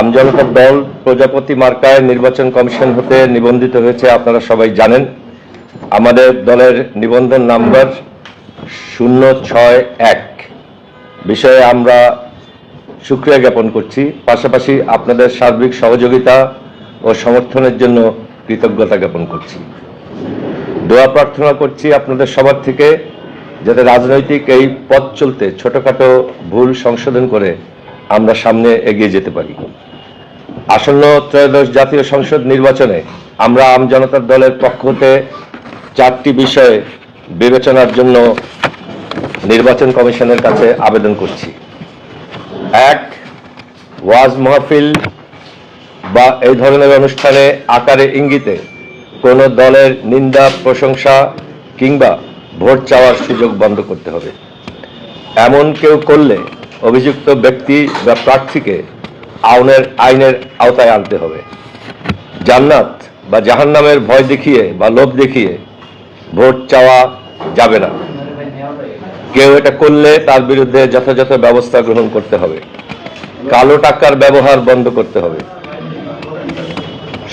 আমজনতার দল প্রজাপতি মার্কায় নির্বাচন কমিশন হতে নিবন্ধিত হয়েছে, আপনারা সবাই জানেন। আমাদের দলের নিবন্ধন নাম্বার 061 বিষয়ে আমরা শুকরিয়া জ্ঞাপন করছি। পাশাপাশি আপনাদের সার্বিক সহযোগিতা ও সমর্থনের জন্য কৃতজ্ঞতা জ্ঞাপন করছি। দোয়া প্রার্থনা করছি আপনাদের সবার থেকে, যাতে রাজনৈতিক এই পথ চলতে ছোটখাটো ভুল সংশোধন করে আমরা সামনে এগিয়ে যেতে পারি। আসন্ন ত্রয়োদশ জাতীয় সংসদ নির্বাচনে আমরা আমজনতার দলের পক্ষ হতে 4টি বিষয়ে বিবেচনার জন্য নির্বাচন কমিশনের কাছে আবেদন করছি। 1, ওয়াজ মাহফিল বা এই ধরনের অনুষ্ঠানে আকারে ইঙ্গিতে কোনো দলের নিন্দা, প্রশংসা কিংবা ভোট চাওয়ার সুযোগ বন্ধ করতে হবে। এমন কেউ করলে অভিযুক্ত ব্যক্তি বা প্রার্থীকে আইনের আওতায় আনতে হবে। জান্নাত বা জাহান্নামের ভয় দেখিয়ে বা লোভ দেখিয়ে ভোট চাওয়া যাবে না। কেউ এটা করলে তার বিরুদ্ধে যথাযথ ব্যবস্থা গ্রহণ করতে হবে। কালো টাকার ব্যবহার বন্ধ করতে হবে।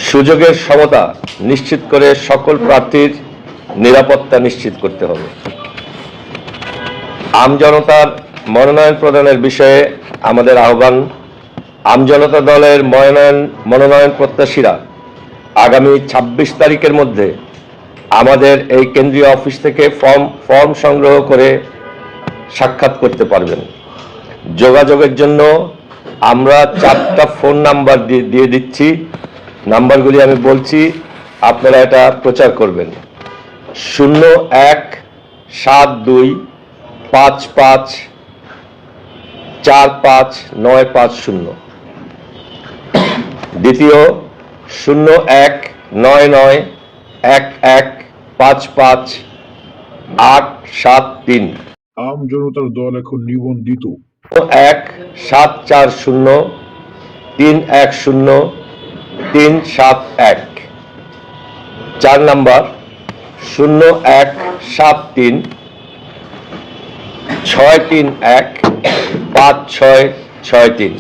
সুযোগের সমতা নিশ্চিত করে সকল প্রার্থীর নিরাপত্তা নিশ্চিত করতে হবে। আমজনতার মনোনয়ন প্রদানের বিষয়ে আমাদের আহ্বান, আমজনতা দলের মনোনয়ন প্রত্যাশীরা আগামী 26 তারিখের মধ্যে আমাদের এই কেন্দ্রীয় অফিস থেকে ফর্ম সংগ্রহ করে সাক্ষাৎ করতে পারবেন। যোগাযোগের জন্য আমরা 4টা ফোন নাম্বার দিয়ে দিচ্ছি। নাম্বারগুলি আমি বলছি, আপনারা এটা প্রচার করবেন। 01-72-55-45950। দ্বিতীয় 01-99-11-55-873। আমজনতার দল এখন নিবন্ধিত। 1-740-310-371। 4 নাম্বার 01-73-631-5663।